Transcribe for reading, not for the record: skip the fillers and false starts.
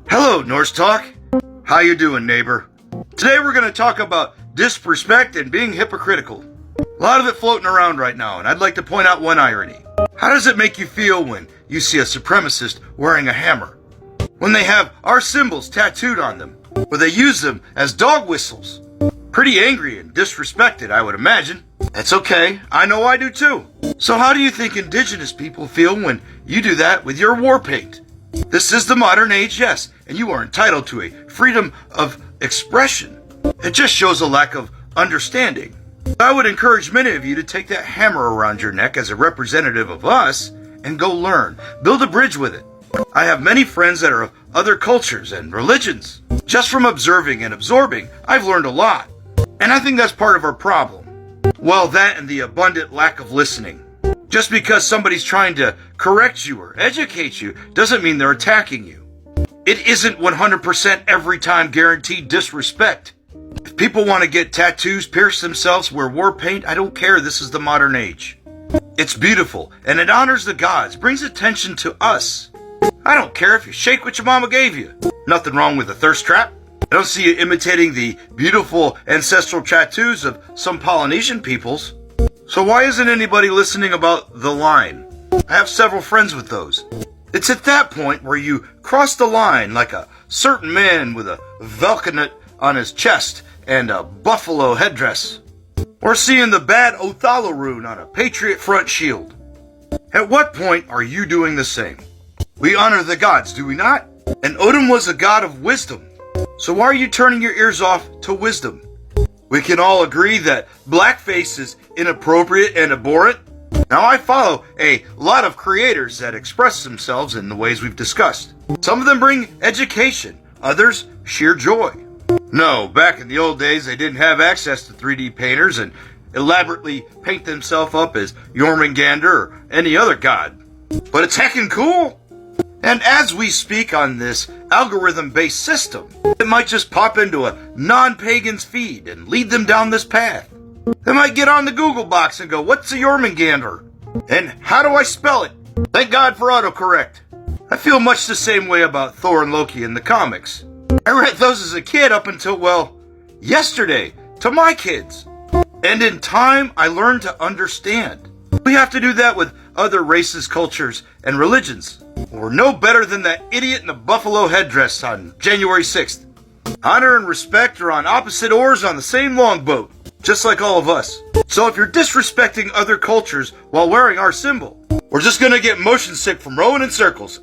Hello, Norse Talk. How you doing, neighbor? Today we're going to talk about disrespect and being hypocritical. A lot of it floating around right now, and I'd like to point out one irony. How does it make you feel when you see a supremacist wearing a hammer? When they have our symbols tattooed on them, or they use them as dog whistles? Pretty angry and disrespected, I would imagine. That's okay, I know I do too. So how do you think indigenous people feel when you do that with your war paint? This is the modern age, yes, and you are entitled to a freedom of expression. It just shows a lack of understanding. I would encourage many of you to take that hammer around your neck as a representative of us and go learn. Build a bridge with it. I have many friends that are of other cultures and religions. Just from observing and absorbing, I've learned a lot. And I think that's part of our problem. Well, that and the abundant lack of listening. Just because somebody's trying to correct you or educate you doesn't mean they're attacking you. It isn't 100% every time guaranteed disrespect. If people want to get tattoos, pierce themselves, wear war paint, I don't care. This is the modern age. It's beautiful, and it honors the gods, brings attention to us. I don't care if you shake what your mama gave you. Nothing wrong with a thirst trap. I don't see you imitating the beautiful ancestral tattoos of some Polynesian peoples. So why isn't anybody listening about the line? I have several friends with those. It's at that point where you cross the line like a certain man with a velcanet on his chest and a buffalo headdress. Or seeing the bad Othala rune on a Patriot front shield. At what point are you doing the same? We honor the gods, do we not? And Odin was a god of wisdom. So why are you turning your ears off to wisdom? We can all agree that blackface is inappropriate and abhorrent. Now I follow a lot of creators that express themselves in the ways we've discussed. Some of them bring education, others sheer joy. No, back in the old days they didn't have access to 3D painters and elaborately paint themselves up as Jormungandr or any other god. But it's heckin' cool. And as we speak on this algorithm-based system, it might just pop into a non-pagan's feed and lead them down this path. They might get on the Google box and go, what's a Jormungandr? And how do I spell it? Thank God for autocorrect. I feel much the same way about Thor and Loki in the comics. I read those as a kid up until, well, yesterday, to my kids. And in time, I learned to understand. We have to do that with other races, cultures, and religions. We're no better than that idiot in the buffalo headdress on January 6th. Honor and respect are on opposite oars on the same longboat, just like all of us. So if you're disrespecting other cultures while wearing our symbol, we're just gonna get motion sick from rowing in circles.